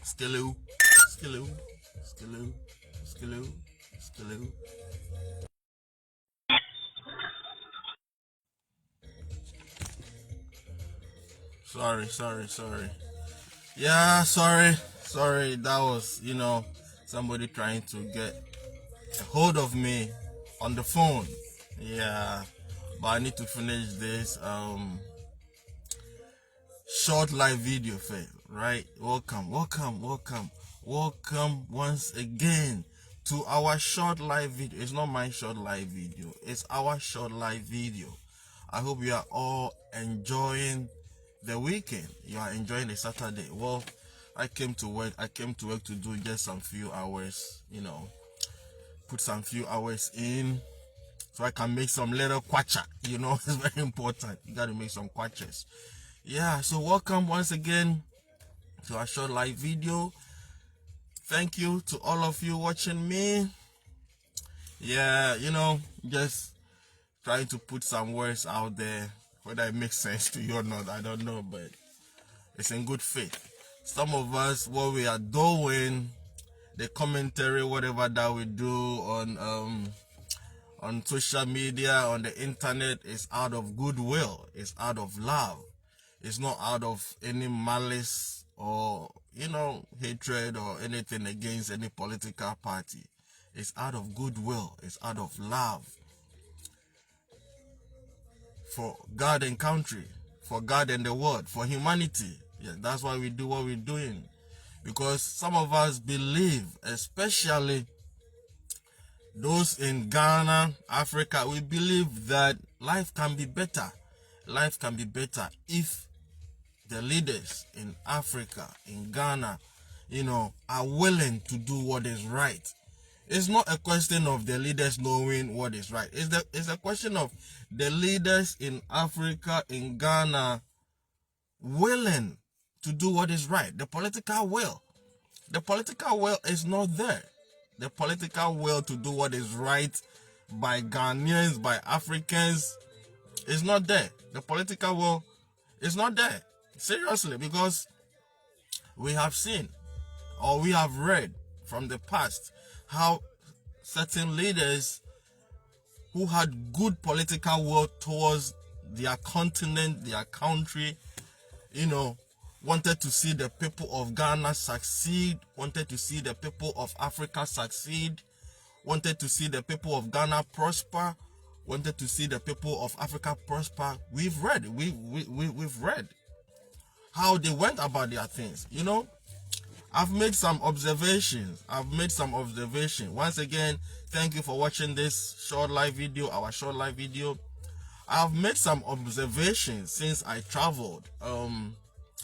Skiloo, skiloo, skiloo, skiloo, skiloo. Sorry. Yeah, sorry. That was, somebody trying to get a hold of me on the phone. Yeah, but I need to finish this short live video first, right? Welcome once again to our short live video. It's not my short live video, it's our short live video. I hope you are all enjoying the weekend. You are enjoying the Saturday. Well, I came to work to do just some few hours, put some few hours in so I can make some little kwacha. It's very important. You got to make some kwachas. Yeah, so welcome once again to our short live video. Thank you to all of you watching me. Yeah, just trying to put some words out there. Whether it makes sense to you or not, I don't know, but it's in good faith. Some of us, what we are doing, the commentary, whatever that we do on social media, on the internet, is out of goodwill. It's out of love. It's not out of any malice or, hatred or anything against any political party. It's out of goodwill. It's out of love for God and country, for God and the world, for humanity. Yeah, that's why we do what we're doing. Because some of us believe, especially those in Ghana, Africa, we believe that life can be better. Life can be better if the leaders in Africa, in Ghana, are willing to do what is right. It's not a question of the leaders knowing what is right. It's a question of the leaders in Africa, in Ghana, willing to do what is right. The political will. The political will is not there. The political will to do what is right by Ghanaians, by Africans, is not there. The political will is not there. Seriously, because we have seen or we have read from the past how certain leaders who had good political will towards their continent, their country, wanted to see the people of Ghana succeed, wanted to see the people of Africa succeed, wanted to see the people of Ghana prosper, wanted to see the people of Africa prosper. We've read how they went about their things. I've made some observations. Once again, thank you for watching this short live video, our short live video. I've made some observations since I traveled.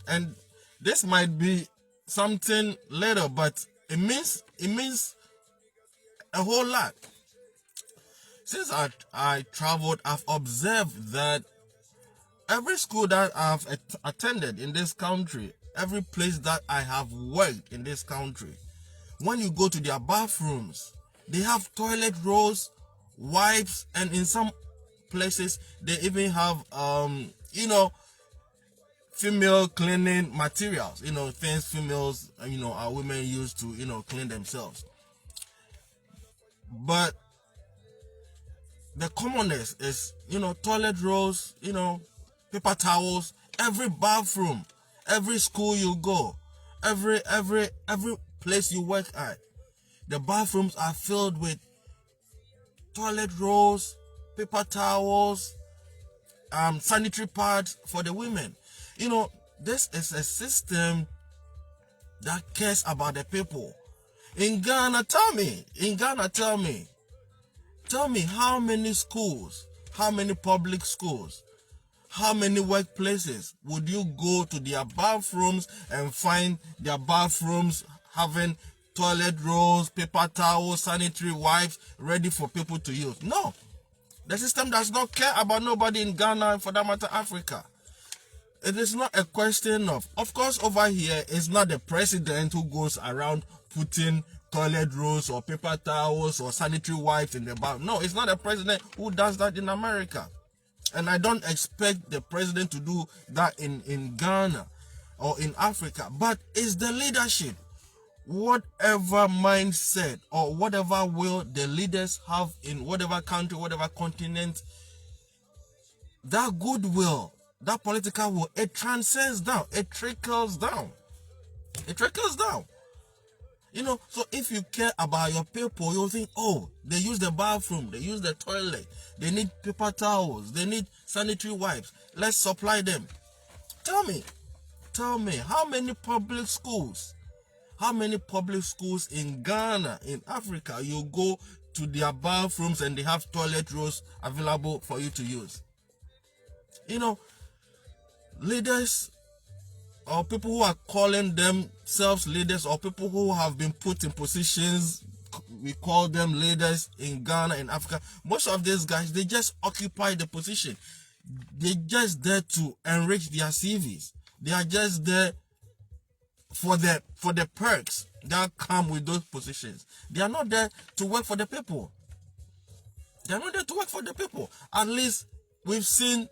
And this might be something little, but it means a whole lot. Since I traveled, I've observed that every school that I've attended in this country, every place that I have worked in this country, when you go to their bathrooms, they have toilet rolls, wipes, and in some places they even have female cleaning materials, things females, our women use to, clean themselves. But the commonest is, toilet rolls, paper towels, every bathroom, every school you go, every place you work at, the bathrooms are filled with toilet rolls, paper towels, sanitary pads for the women. This is a system that cares about the people. In Ghana, tell me how many schools, how many public schools, how many workplaces would you go to their bathrooms and find their bathrooms having toilet rolls, paper towels, sanitary wipes ready for people to use? No. The system does not care about nobody in Ghana and for that matter Africa. It is not a question of course over here it's not the president who goes around putting toilet rolls or paper towels or sanitary wipes in the bath. No, it's not the president who does that in America. And I don't expect the president to do that in Ghana or in Africa. But it's the leadership. whatever mindset or whatever will the leaders have in whatever country, whatever continent, that goodwill, that political will, it transcends down, it trickles down. It trickles down. So if you care about your people, you'll think, oh, they use the bathroom, they use the toilet, they need paper towels, they need sanitary wipes. Let's supply them. Tell me, how many public schools in Ghana, in Africa, you go to their bathrooms and they have toilet rolls available for you to use? Leaders or people who are calling themselves leaders, or people who have been put in positions, we call them leaders in Ghana, in Africa. Most of these guys, they just occupy the position. They're just there to enrich their CVs. They are just there for the perks that come with those positions. They are not there to work for the people. At least we've seen,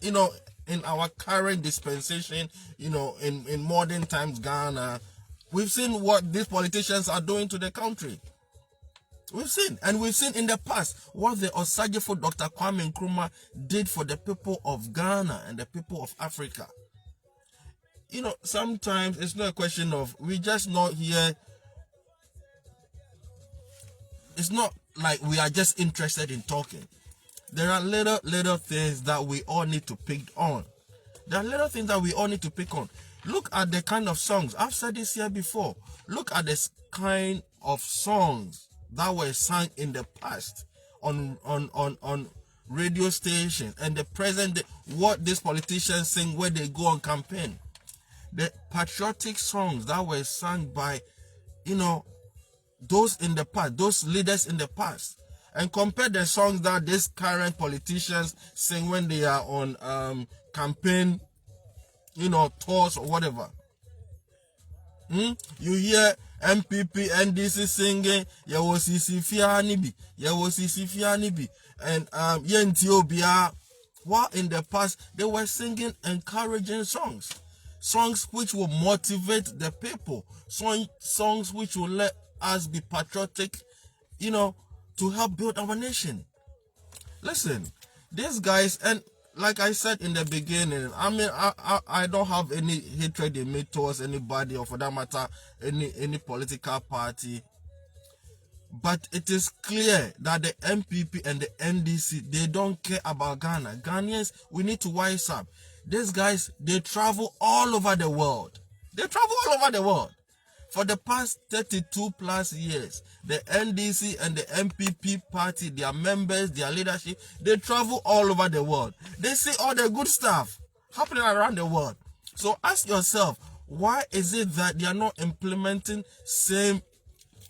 in our current dispensation, in modern times Ghana, we've seen what these politicians are doing to the country. We've seen in the past what the Osagefo Dr. Kwame Nkrumah did for the people of Ghana and the people of Africa. Sometimes it's not a question of, we just not here. It's not like we are just interested in talking. There are little things that we all need to pick on. Look at the kind of songs. I've said this here before. Look at the kind of songs that were sung in the past on radio stations, and the present day, what these politicians sing when they go on campaign. The patriotic songs that were sung by, those in the past, those leaders in the past. And compare the songs that these current politicians sing when they are on campaign, tours or whatever. You hear MPP, NDC singing, Yawo Sisi Fianibi, and Yentiobia. While in the past, they were singing encouraging songs which will motivate the people, songs which will let us be patriotic, to help build our nation. Listen, these guys, and like I said in the beginning, I don't have any hatred in me towards anybody, or for that matter, any political party. But it is clear that the MPP and the NDC, they don't care about Ghana. Ghanaians, we need to wise up. These guys, they travel all over the world. For the past 32 plus years, the NDC and the MPP party, their members, their leadership, they travel all over the world. They see all the good stuff happening around the world. So ask yourself, why is it that they are not implementing same,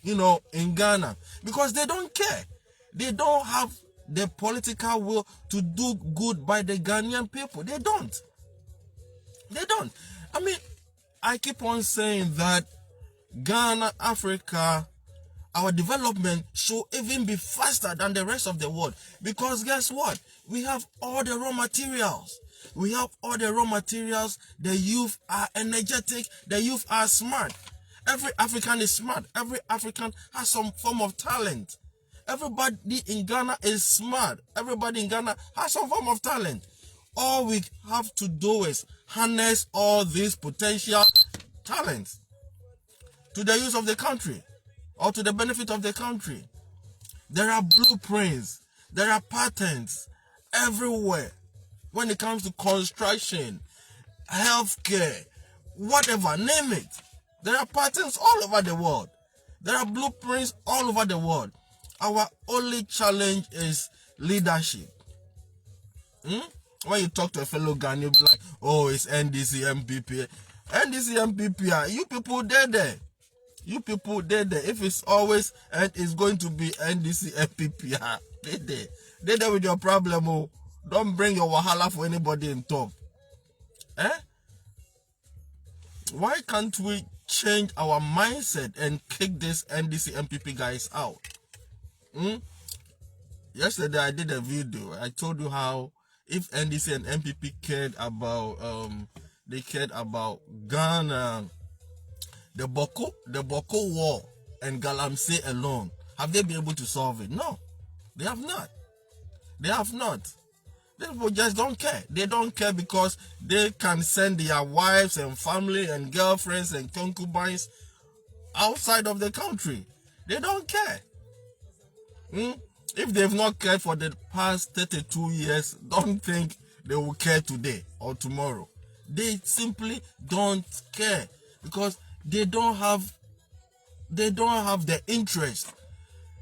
in Ghana? Because they don't care. They don't have the political will to do good by the Ghanaian people. They don't. I keep on saying that Ghana, Africa, our development should even be faster than the rest of the world. Because guess what? We have all the raw materials. The youth are energetic. The youth are smart. Every African is smart. Every African has some form of talent. Everybody in Ghana is smart. Everybody in Ghana has some form of talent. All we have to do is harness all these potential talents to the use of the country, or to the benefit of the country. There are blueprints, there are patents everywhere when it comes to construction, healthcare, whatever, name it. There are patents all over the world. There are blueprints all over the world. Our only challenge is leadership. When you talk to a fellow Ghanaian, you'll be like, oh, it's NDC, MPP. NDC, MPP, you people there. If it's always and it's going to be NDC, MPP, they there with your problem. Oh, don't bring your wahala for anybody in top. Why can't we change our mindset and kick this NDC, MPP guys out? Yesterday I did a video. I told you how if NDC and MPP cared about Ghana, The Boko War and Galamsey alone, have they been able to solve it? No, they have not. They have not. These people just don't care. They don't care because they can send their wives and family and girlfriends and concubines outside of the country. They don't care. If they've not cared for the past 32 years, don't think they will care today or tomorrow. They simply don't care because they don't have the interest.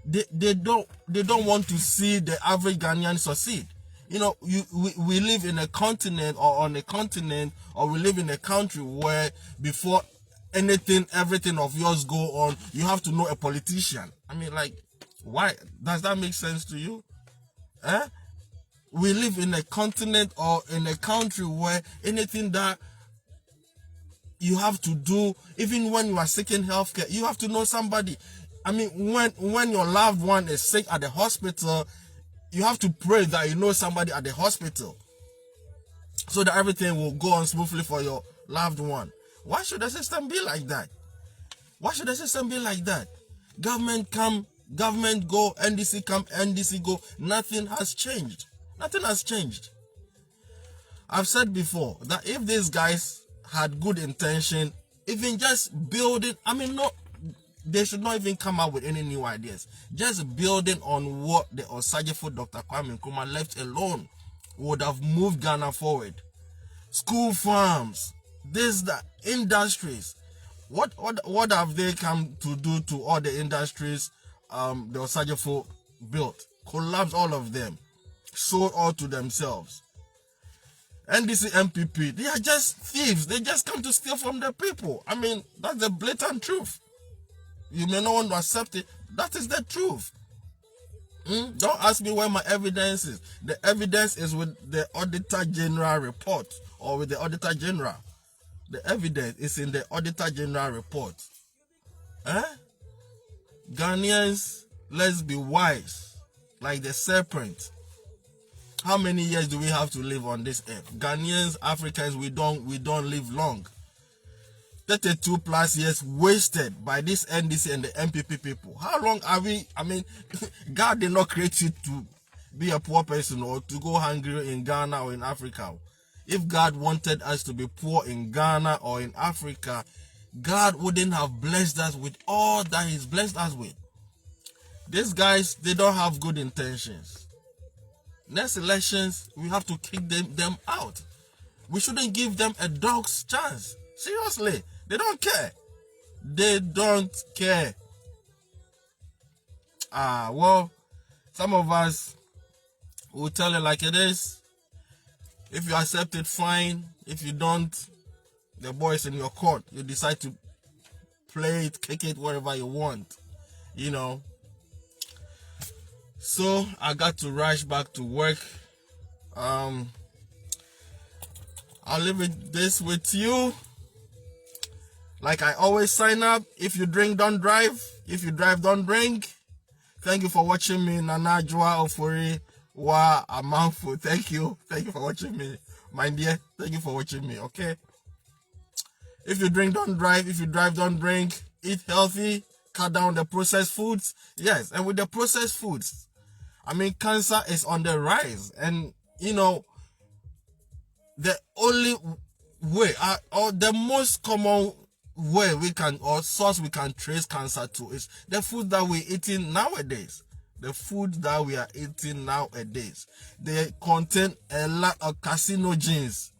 They don't want to see the average Ghanaian succeed. You know, we live in a continent or on a continent, or we live in a country where before everything of yours go on, you have to know a politician. I mean, like, why? Does that make sense to you? We live in a continent or in a country where anything that you have to do, even when you are seeking healthcare, you have to know somebody. I mean, when your loved one is sick at the hospital, you have to pray that you know somebody at the hospital so that everything will go on smoothly for your loved one. Why should the system be like that? Why should the system be like that? Government come, government go, NDC come, NDC go. Nothing has changed. Nothing has changed. I've said before that if these guys had good intention, even just building, I mean, no, they should not even come up with any new ideas. Just building on what the Osajifo Dr. Kwame Nkrumah left alone would have moved Ghana forward. School farms, the industries. What have they come to do to all the industries the Osajifo built? Collapse all of them. Sold all to themselves. NDC MPP, they are just thieves. They just come to steal from the people. I mean, that's the blatant truth. You may not want to accept it. That is the truth. Don't ask me where my evidence is. The evidence is with the Auditor General report or with the Auditor General. The evidence is in the Auditor General report. Ghanaians, let's be wise, like the serpent. How many years do we have to live on this earth? Ghanaians, Africans, we don't live long. 32 plus years wasted by this NDC and the MPP people. How long are we? I mean, God did not create you to be a poor person or to go hungry in Ghana or in Africa. If God wanted us to be poor in Ghana or in Africa, God wouldn't have blessed us with all that He's blessed us with. These guys, they don't have good intentions. Next elections, we have to kick them out. We shouldn't give them a dog's chance. Seriously, they don't care. They don't care. Well, some of us will tell it like it is. If you accept it, fine. If you don't, the ball is in your court. You decide to play it, kick it, wherever you want. You know. So I got to rush back to work. I'll leave this with you. Like I always sign up, if you drink, don't drive. If you drive, don't drink. Thank you for watching me. Nana Joa Ofori Wa Amanfu. Thank you. Thank you for watching me. My dear, thank you for watching me, okay? If you drink, don't drive. If you drive, don't drink. Eat healthy. Cut down the processed foods. Yes, and with the processed foods, I mean, cancer is on the rise. And, you know, the only way, or the most common way we can, or source we can trace cancer to is the food that we're eating nowadays. The food that we are eating nowadays. They contain a lot of carcinogens.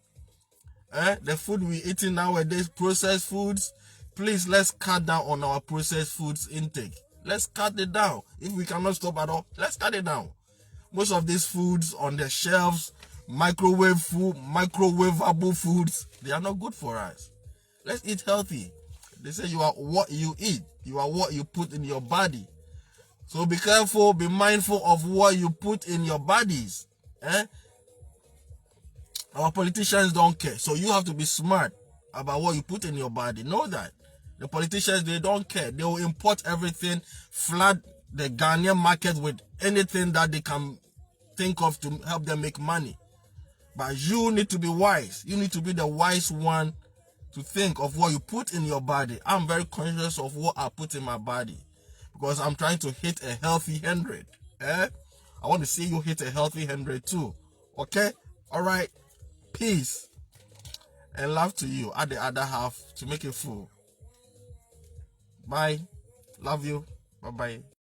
The food we're eating nowadays, processed foods, please let's cut down on our processed foods intake. Let's cut it down. If we cannot stop at all, let's cut it down. Most of these foods on the shelves, microwave food, microwavable foods, they are not good for us. Let's eat healthy. They say you are what you eat. You are what you put in your body. So be careful, be mindful of what you put in your bodies. Our politicians don't care. So you have to be smart about what you put in your body. Know that. The politicians, they don't care. They will import everything, flood the Ghanaian market with anything that they can think of to help them make money. But you need to be wise. You need to be the wise one to think of what you put in your body. I'm very conscious of what I put in my body because I'm trying to hit a healthy 100. I want to see you hit a healthy 100 too. Okay? All right. Peace and love to you. Add the other half to make it full. Bye. Love you. Bye-bye.